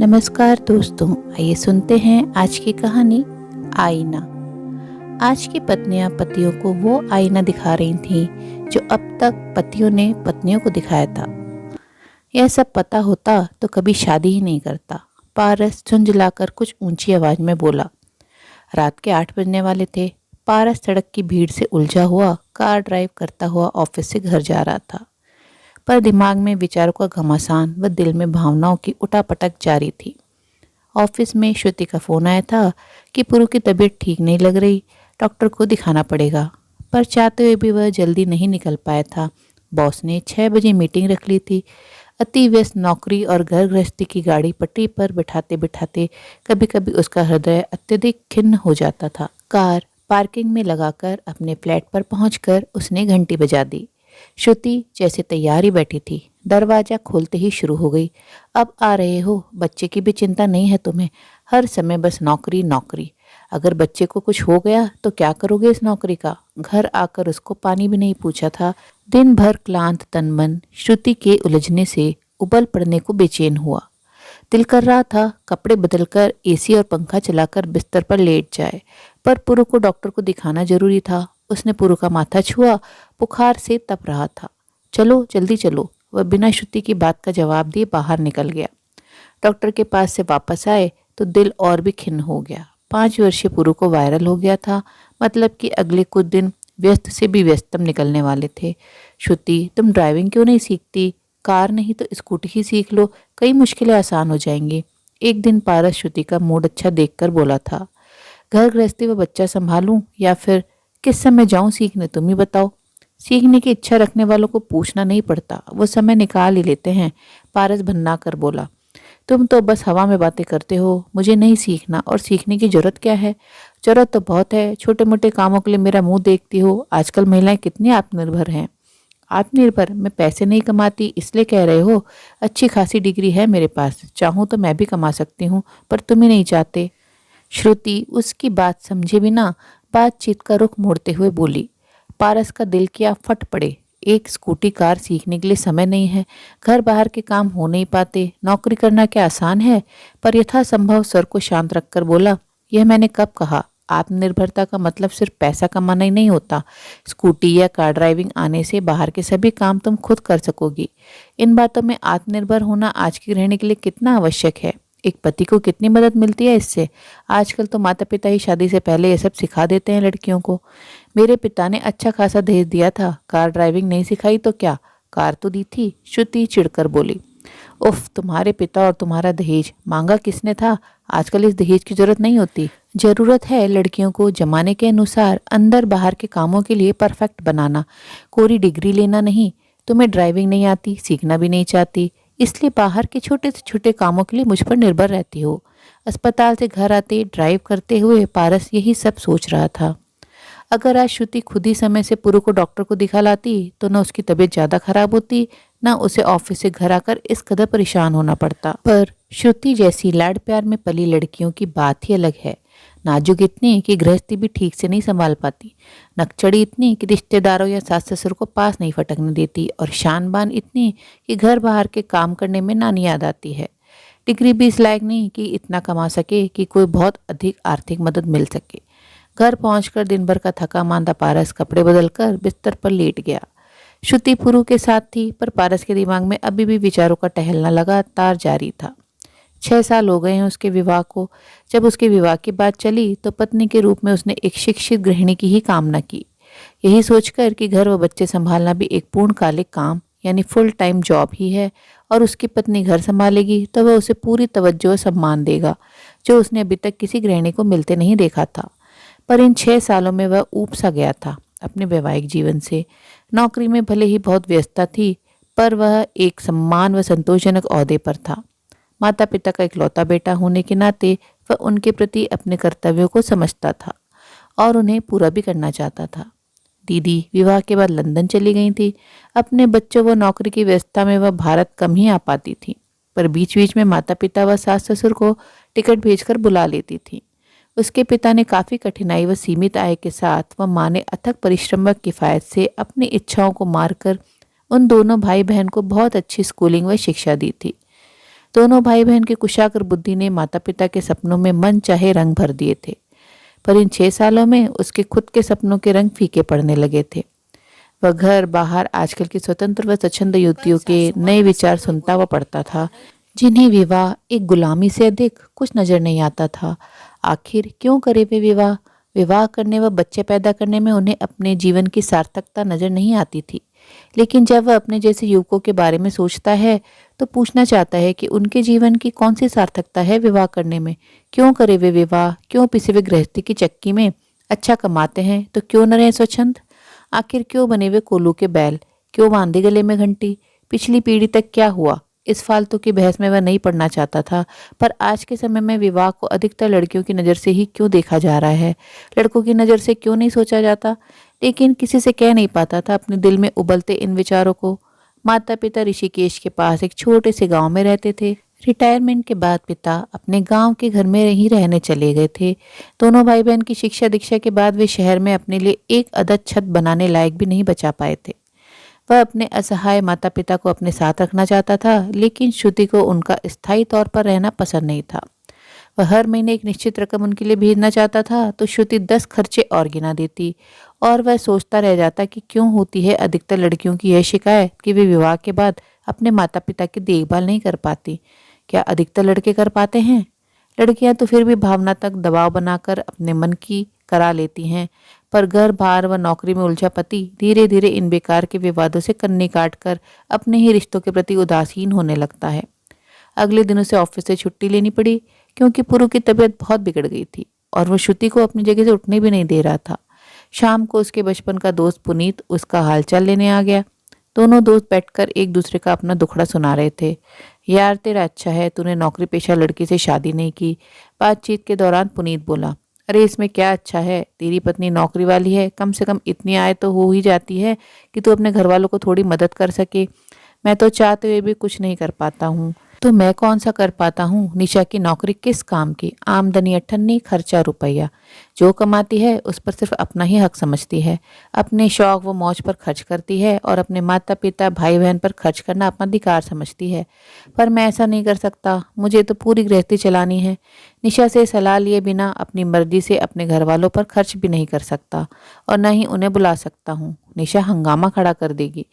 नमस्कार दोस्तों, आइए सुनते हैं आज की कहानी आईना। आज की पत्नियां पतियों को वो आईना दिखा रही थीं जो अब तक पतियों ने पत्नियों को दिखाया था। यह सब पता होता तो कभी शादी ही नहीं करता। पारस झुंझलाकर कुछ ऊंची आवाज में बोला। रात के 8 बजने वाले थे। पारस सड़क की भीड़ से उलझा हुआ कार ड्राइव करता हुआ ऑफिस से घर जा रहा था, पर दिमाग में विचारों का घमासान व दिल में भावनाओं की उठापटक जारी थी। ऑफिस में श्रुति का फोन आया था कि पुरु की तबीयत ठीक नहीं लग रही, डॉक्टर को दिखाना पड़ेगा। पर चाहते हुए भी वह जल्दी नहीं निकल पाया था। बॉस ने 6 बजे मीटिंग रख ली थी। अति व्यस्त नौकरी और घर गृहस्थी की गाड़ी पटरी पर बिठाते बिठाते कभी कभी उसका हृदय अत्यधिक खिन्न हो जाता था। कार पार्किंग में लगाकर अपने फ्लैट पर पहुंचकर उसने घंटी बजा दी। श्रुति जैसे तैयार ही बैठी थी। दरवाजा खोलते ही शुरू हो गई। अब आ रहे हो? बच्चे की भी चिंता नहीं है तुम्हें? हर समय बस नौकरी नौकरी। अगर बच्चे को कुछ हो गया तो क्या करोगे इस नौकरी का? घर आकर उसको पानी भी नहीं पूछा था। दिन भर क्लांत तन मन श्रुति के उलझने से उबल पड़ने को बेचैन हुआ। दिल कर रहा था कपड़े बदलकर एसी और पंखा चलाकर बिस्तर पर लेट जाए, पर पुरु को डॉक्टर को दिखाना जरूरी था। उसने पुरु का माथा छुआ। बुखार से तप रहा था। चलो जल्दी चलो। वह बिना श्रुति की बात का जवाब दिए बाहर निकल गया। डॉक्टर के पास से वापस आए तो दिल और भी खिन्न हो गया। 5 वर्षीय पुरु को वायरल हो गया था, मतलब कि अगले कुछ दिन व्यस्त से भी व्यस्तम निकलने वाले थे। श्रुति, तुम ड्राइविंग क्यों नहीं सीखती? कार नहीं तो स्कूटी ही सीख लो, कई मुश्किलें आसान हो जाएंगी। एक दिन पारस श्रुति का मूड अच्छा देखकर बोला था। घर गृहस्थी व बच्चा संभालूं या फिर किस समय जाऊं सीखने, तुम ही बताओ। सीखने की इच्छा रखने वालों को पूछना नहीं पड़ता, वो समय निकाल ही लेते हैं। पारस भन्ना कर बोला। तुम तो बस हवा में बातें करते हो। मुझे नहीं सीखना, और सीखने की जरूरत क्या है? जरूरत तो बहुत है। छोटे मोटे कामों के लिए मेरा मुंह देखती हो। आजकल महिलाएं कितनी आत्मनिर्भर हैं। आत्मनिर्भर? मैं पैसे नहीं कमाती इसलिए कह रहे हो? अच्छी खासी डिग्री है मेरे पास, चाहूँ तो मैं भी कमा सकती हूँ, पर तुम ही नहीं चाहते। श्रुति उसकी बात समझे बिना बातचीत का रुख मोड़ते हुए बोली। पारस का दिल किया फट पड़े। एक स्कूटी कार सीखने के लिए समय नहीं है। घर बाहर के काम हो नहीं पाते। नौकरी करना क्या आसान है? पर यथासंभव सर को शांत रखकर बोला, यह मैंने कब कहा? आत्मनिर्भरता का मतलब सिर्फ पैसा कमाना ही नहीं होता। स्कूटी या कार ड्राइविंग आने से बाहर के सभी काम तुम खुद कर सकोगी। इन बातों में आत्मनिर्भर होना आज की गृहिणी के लिए कितना आवश्यक है। एक पति को कितनी मदद मिलती है इससे। आजकल तो माता पिता ही शादी से पहले ये सब सिखा देते हैं लड़कियों को। मेरे पिता ने अच्छा खासा दहेज दिया था, कार ड्राइविंग नहीं सिखाई तो क्या? कार तो दी थी, श्रुति चिढ़कर बोली। उफ, तुम्हारे पिता और तुम्हारा दहेज, मांगा किसने था? आजकल इस दहेज की जरूरत नहीं होती। जरूरत है लड़कियों को जमाने के अनुसार अंदर बाहर के कामों के लिए परफेक्ट बनाना, कोई डिग्री लेना नहीं। तुम्हें ड्राइविंग नहीं आती, सीखना भी नहीं चाहती, इसलिए बाहर के छोटे से छोटे कामों के लिए मुझ पर निर्भर रहती हो। अस्पताल से घर आते ड्राइव करते हुए पारस यही सब सोच रहा था। अगर आज श्रुति खुद ही समय से पुरु को डॉक्टर को दिखा लाती तो न उसकी तबीयत ज्यादा खराब होती, न उसे ऑफिस से घर आकर इस कदर परेशान होना पड़ता। पर श्रुति जैसी लाड प्यार में पली लड़कियों की बात ही अलग है। नाजुक इतनी कि गृहस्थी भी ठीक से नहीं संभाल पाती, नकचड़ी इतनी कि रिश्तेदारों या सास ससुर को पास नहीं फटकने देती, और शान बान इतनी कि घर बाहर के काम करने में नानी याद आती है। डिग्री भी इस लायक नहीं कि इतना कमा सके कि कोई बहुत अधिक आर्थिक मदद मिल सके। घर पहुंचकर दिन भर का थका मांदा पारस कपड़े बदलकर बिस्तर पर लेट गया। श्रुति पुरु के साथ थी, पर पारस के दिमाग में अभी भी विचारों का टहलना लगातार जारी था। 6 साल हो गए हैं उसके विवाह को। जब उसके विवाह की बात चली तो पत्नी के रूप में उसने एक शिक्षित गृहिणी की ही कामना की, यही सोचकर कि घर व बच्चे संभालना भी एक पूर्णकालिक काम यानी फुल टाइम जॉब ही है, और उसकी पत्नी घर संभालेगी तो वह उसे पूरी तवज्जो और सम्मान देगा, जो उसने अभी तक किसी गृहिणी को मिलते नहीं देखा था। पर इन 6 सालों में वह ऊब सा गया था अपने वैवाहिक जीवन से। नौकरी में भले ही बहुत व्यस्तता थी, पर वह एक सम्मान व संतोषजनक ओहदे पर था। माता पिता का इकलौता बेटा होने के नाते वह उनके प्रति अपने कर्तव्यों को समझता था और उन्हें पूरा भी करना चाहता था। दीदी विवाह के बाद लंदन चली गई थी। अपने बच्चों व नौकरी की व्यस्तता में वह भारत कम ही आ पाती थी, पर बीच बीच में माता पिता व सास ससुर को टिकट भेजकर बुला लेती थी। उसके पिता ने काफ़ी कठिनाई व सीमित आय के साथ व माँ ने अथक परिश्रम व किफ़ायत से अपनी इच्छाओं को मारकर उन दोनों भाई बहन को बहुत अच्छी स्कूलिंग व शिक्षा दी थी। दोनों भाई बहन की कुशाग्र बुद्धि ने माता पिता के सपनों में मन चाहे रंग भर दिए थे, पर इन 6 सालों में उसके खुद के सपनों के रंग फीके पड़ने लगे थे। वह घर बाहर आजकल की स्वतंत्र व स्वच्छंद युवतियों के नए विचार सुनता व पढ़ता था, जिन्हें विवाह एक गुलामी से अधिक कुछ नजर नहीं आता था। आखिर क्यों करे वे विवाह? विवाह करने व बच्चे पैदा करने में उन्हें अपने जीवन की सार्थकता नजर नहीं आती थी। लेकिन जब वह अपने जैसे युवकों के बारे में सोचता है तो पूछना चाहता है कि उनके जीवन की कौन सी सार्थकता है विवाह करने में। क्यों करे वे विवाह? क्यों पिसे वे गृहस्थी की चक्की में? अच्छा कमाते हैं तो क्यों न रहे स्वच्छंद? आखिर क्यों बने वे कोल्हू के बैल? क्यों बांधे गले में घंटी? पिछली पीढ़ी तक क्या हुआ? इस फालतू की बहस में वह नहीं पढ़ना चाहता था। पर आज के समय में विवाह को अधिकतर लड़कियों की नज़र से ही क्यों देखा जा रहा है? लड़कों की नज़र से क्यों नहीं सोचा जाता? लेकिन किसी से कह नहीं पाता था अपने दिल में उबलते इन विचारों को। माता पिता ऋषिकेश के पास एक छोटे से गांव में रहते थे। रिटायरमेंट के बाद पिता अपने गांव के घर में ही रहने चले गए थे। दोनों भाई बहन की शिक्षा दीक्षा के बाद वे शहर में अपने लिए एक अदद छत बनाने लायक भी नहीं बचा पाए थे। वह अपने असहाय माता पिता को अपने साथ रखना चाहता था, लेकिन श्रुति को उनका स्थायी तौर पर रहना पसंद नहीं था। वह हर महीने एक निश्चित रकम उनके लिए भेजना चाहता था तो श्रुति 10 खर्चे और गिना देती, और वह सोचता रह जाता कि क्यों होती है अधिकतर लड़कियों की यह शिकायत कि वे विवाह के बाद अपने माता पिता की देखभाल नहीं कर पाती। क्या अधिकतर लड़के कर पाते हैं? लड़कियां तो फिर भी भावनात्मक दबाव बनाकर अपने मन की करा लेती हैं, पर घर बार व नौकरी में उलझा पति धीरे धीरे इन बेकार के विवादों से कन्नी काट कर अपने ही रिश्तों के प्रति उदासीन होने लगता है। अगले दिन उसे ऑफिस से छुट्टी लेनी पड़ी, क्योंकि पुरु की तबीयत बहुत बिगड़ गई थी और वह श्रुति को अपनी जगह से उठने भी नहीं दे रहा था। शाम को उसके बचपन का दोस्त पुनीत उसका हालचाल लेने आ गया। दोनों दोस्त बैठकर एक दूसरे का अपना दुखड़ा सुना रहे थे। यार तेरा अच्छा है, तूने नौकरी पेशा लड़की से शादी नहीं की। बातचीत के दौरान पुनीत बोला, अरे इसमें क्या अच्छा है, तेरी पत्नी नौकरी वाली है, कम से कम इतनी आय तो हो ही जाती है कि तू अपने घर वालों को थोड़ी मदद कर सके। मैं तो चाहते हुए भी कुछ नहीं कर पाता हूँ। तो मैं कौन सा कर पाता हूँ? निशा की नौकरी किस काम की? आमदनी अठन्नी, खर्चा रुपया। जो कमाती है उस पर सिर्फ अपना ही हक समझती है। अपने शौक व मौज पर खर्च करती है और अपने माता पिता भाई बहन पर खर्च करना अपना अधिकार समझती है। पर मैं ऐसा नहीं कर सकता, मुझे तो पूरी गृहस्थी चलानी है। निशा से सलाह लिए बिना अपनी मर्जी से अपने घर वालों पर खर्च भी नहीं कर सकता और न ही उन्हें बुला सकता हूँ। निशा हंगामा खड़ा कर देगी,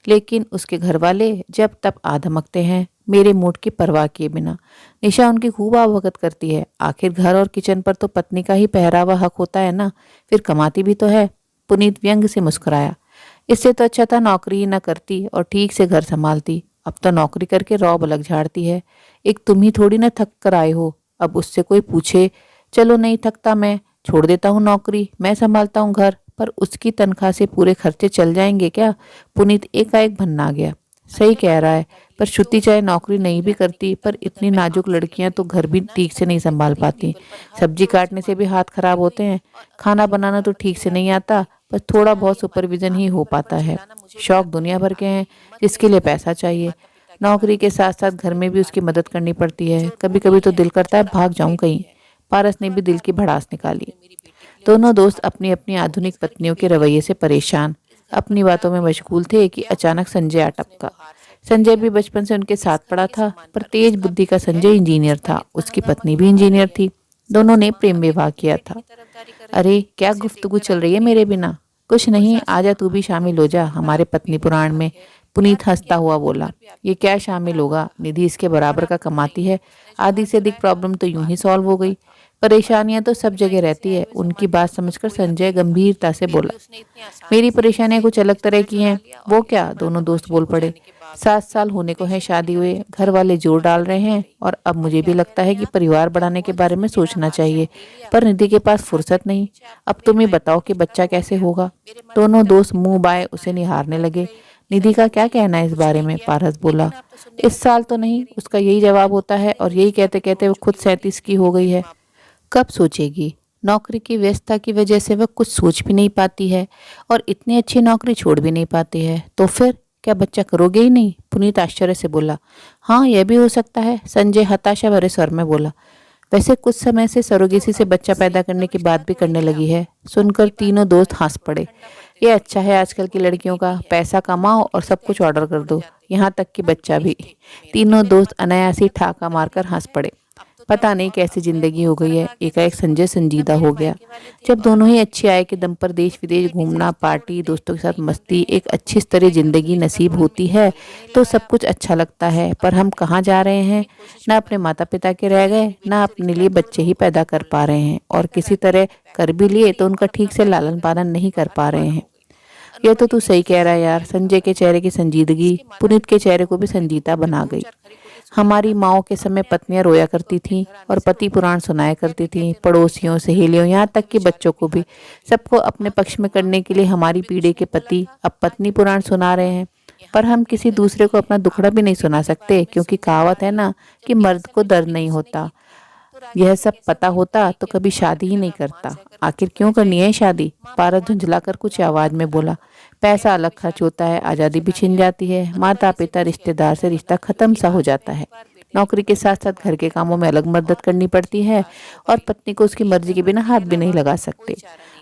लेकिन उसके घर वाले जब तब आ धमकते हैं, मेरे मूड की परवाह किए बिना। निशा उनकी खूब आवभगत करती है। आखिर घर और किचन पर तो पत्नी का ही पहरावा हक होता है ना, फिर कमाती भी तो है। पुनीत व्यंग से मुस्कुराया। इससे तो अच्छा था नौकरी ही न करती और ठीक से घर संभालती। अब तो नौकरी करके रौब अलग झाड़ती है। एक तुम ही थोड़ी ना थक कर आए हो। अब उससे कोई पूछे, चलो नहीं थकता, मैं छोड़ देता हूँ नौकरी, मैं संभालता हूँ घर, पर उसकी तनख्वाह से पूरे खर्चे चल जाएंगे क्या? पुनीत एकाएक भन्ना गया। सही कह रहा है, पर श्रुति चाहे नौकरी नहीं भी करती, पर इतनी नाजुक लड़कियां तो घर भी ठीक से नहीं संभाल पाती। सब्जी काटने से भी हाथ खराब होते हैं। खाना बनाना तो ठीक से नहीं आता, पर थोड़ा बहुत सुपरविजन ही हो पाता है। शौक दुनिया भर के हैं, जिसके लिए पैसा चाहिए। नौकरी के साथ साथ घर में भी उसकी मदद करनी पड़ती है। कभी कभी तो दिल करता है भाग जाऊं कहीं। पारस ने भी दिल की भड़ास निकाली। दोनों दोस्त अपनी अपनी आधुनिक पत्नियों के रवैये से परेशान अपनी बातों में मशगूल थे कि अचानक संजय आ टपका। संजय भी बचपन से उनके साथ पड़ा था, पर तेज बुद्धि का संजय इंजीनियर था, उसकी पत्नी भी इंजीनियर थी। दोनों ने प्रेम विवाह किया था। अरे क्या गुफ्तगू चल रही है मेरे बिना? कुछ नहीं, आजा तू भी शामिल हो जा हमारे पत्नी पुराण में। पुनीत हंसता हुआ बोला, ये क्या शामिल होगा, निधि इसके बराबर का कमाती है। आधी से अधिक प्रॉब्लम तो यूं ही सॉल्व हो गई। परेशानियां तो सब जगह रहती है। उनकी बात समझकर संजय गंभीरता से बोला, मेरी परेशानियां कुछ अलग तरह की हैं। वो क्या? दोनों दोस्त बोल पड़े। 7 साल होने को है शादी हुए, घर वाले जोर डाल रहे हैं और अब मुझे भी लगता है कि परिवार बढ़ाने के बारे में सोचना चाहिए, पर निधि के पास फुर्सत नहीं। अब तुम ही बताओ कि बच्चा कैसे होगा? दोनों दोस्त मुंह बाए उसे निहारने लगे। निधि का क्या कहना है इस बारे में? पारस बोला, इस साल तो नहीं, उसका यही जवाब होता है और यही कहते कहते वो खुद 37 की हो गई है। कब सोचेगी? नौकरी की व्यस्तता की वजह से वह कुछ सोच भी नहीं पाती है और इतनी अच्छी नौकरी छोड़ भी नहीं पाती है। तो फिर क्या बच्चा करोगे ही नहीं? पुनीत आश्चर्य से बोला। हाँ, यह भी हो सकता है, संजय हताशा भरे स्वर में बोला। वैसे कुछ समय से सरोगेसी से बच्चा पैदा करने की बात भी करने लगी है। सुनकर तीनों दोस्त हंस पड़े। ये अच्छा है आजकल की लड़कियों का, पैसा कमाओ और सब कुछ ऑर्डर कर दो, यहाँ तक कि बच्चा भी। तीनों दोस्त अनायासी ठाका मारकर हंस पड़े। पता नहीं कैसी जिंदगी हो गई है, एकाएक संजय संजीदा हो गया। जब दोनों ही अच्छी आय के दम पर देश विदेश घूमना, पार्टी, दोस्तों के साथ मस्ती, एक अच्छी स्तरीय जिंदगी नसीब होती है तो सब कुछ अच्छा लगता है। पर हम कहाँ जा रहे हैं? ना अपने माता पिता के रह गए, ना अपने लिए बच्चे ही पैदा कर पा रहे हैं, और किसी तरह कर भी लिए तो उनका ठीक से लालन पालन नहीं कर पा रहे हैं। ये तो तू सही कह रहा है यार। संजय के चेहरे की संजीदगी पुनीत के चेहरे को भी संजीदा बना गई। हमारी माओ के समय पत्नियां रोया करती थीं और पति पुराण सुनाया करती थीं, पड़ोसियों, सहेलियों, यहाँ तक कि बच्चों को भी। सबको अपने पक्ष में करने के लिए हमारी पीढ़ी के पति अब पत्नी पुराण सुना रहे हैं। पर हम किसी दूसरे को अपना दुखड़ा भी नहीं सुना सकते, क्योंकि कहावत है ना कि मर्द को दर्द नहीं होता। यह सब पता होता तो कभी शादी ही नहीं करता। आखिर क्यों करनी है शादी? पारस झुंझलाकर कुछ आवाज में बोला। पैसा अलग खर्च होता है, आज़ादी भी छिन जाती है, माता पिता रिश्तेदार से रिश्ता खत्म सा हो जाता है, नौकरी के साथ साथ घर के कामों में अलग मदद करनी पड़ती है, और पत्नी को उसकी मर्जी के बिना हाथ भी नहीं लगा सकते।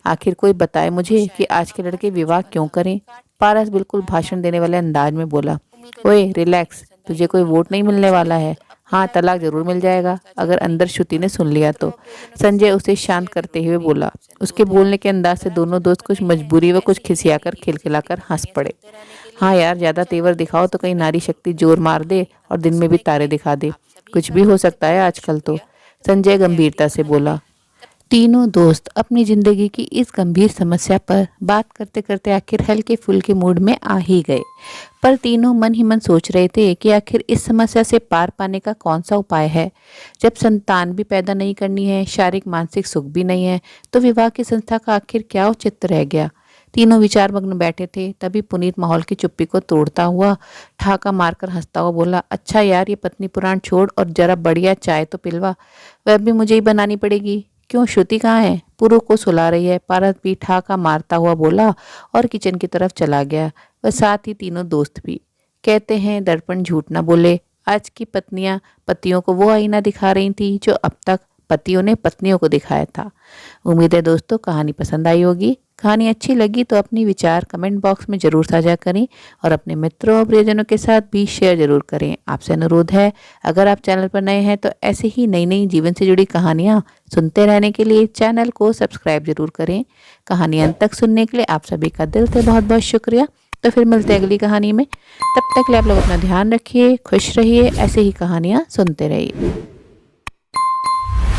आखिर कोई बताए मुझे कि आज के लड़के विवाह क्यों करें? पारस बिल्कुल भाषण देने वाले अंदाज में बोला। ओए रिलैक्स, तुझे कोई वोट नहीं मिलने वाला है। हाँ, तलाक जरूर मिल जाएगा अगर अंदर श्रुति ने सुन लिया तो, संजय उसे शांत करते हुए बोला। उसके बोलने के अंदाज से दोनों दोस्त कुछ मजबूरी व कुछ खिसियाकर खिलखिलाकर हंस पड़े। हाँ यार, ज्यादा तेवर दिखाओ तो कहीं नारी शक्ति जोर मार दे और दिन में भी तारे दिखा दे। कुछ भी हो सकता है आजकल तो, संजय गंभीरता से बोला। तीनों दोस्त अपनी जिंदगी की इस गंभीर समस्या पर बात करते करते आखिर हल्के फुल्के मूड में आ ही गए। पर तीनों मन ही मन सोच रहे थे कि आखिर इस समस्या से पार पाने का कौन सा उपाय है। जब संतान भी पैदा नहीं करनी है, शारीरिक मानसिक सुख भी नहीं है, तो विवाह की संस्था का आखिर क्या औचित्य रह गया। तीनों विचार मग्न बैठे थे, तभी पुनीत माहौल की चुप्पी को तोड़ता हुआ ठाका मारकर हंसता हुआ बोला। अच्छा यार, ये पत्नी पुराण छोड़ और जरा बढ़िया चाय तो पिलवा। वह भी मुझे ही बनानी पड़ेगी। क्यों, श्रुति कहाँ है? पुरु को सुला रही है, पारस भी ठाका मारता हुआ बोला और किचन की तरफ चला गया। वह साथ ही तीनों दोस्त भी। कहते हैं दर्पण झूठ न बोले। आज की पत्नियां पतियों को वो आईना दिखा रही थी जो अब तक पतियों ने पत्नियों को दिखाया था। उम्मीद है दोस्तों कहानी पसंद आई होगी। कहानी अच्छी लगी तो अपनी विचार कमेंट बॉक्स में ज़रूर साझा करें और अपने मित्रों और प्रियजनों के साथ भी शेयर जरूर करें। आपसे अनुरोध है, अगर आप चैनल पर नए हैं तो ऐसे ही नई नई जीवन से जुड़ी कहानियाँ सुनते रहने के लिए चैनल को सब्सक्राइब जरूर करें। कहानी अंत तक सुनने के लिए आप सभी का दिल से बहुत बहुत शुक्रिया। तो फिर मिलते हैं अगली कहानी में। तब तक के लिए आप लोग अपना ध्यान रखिए, खुश रहिए, ऐसे ही कहानियाँ सुनते रहिए।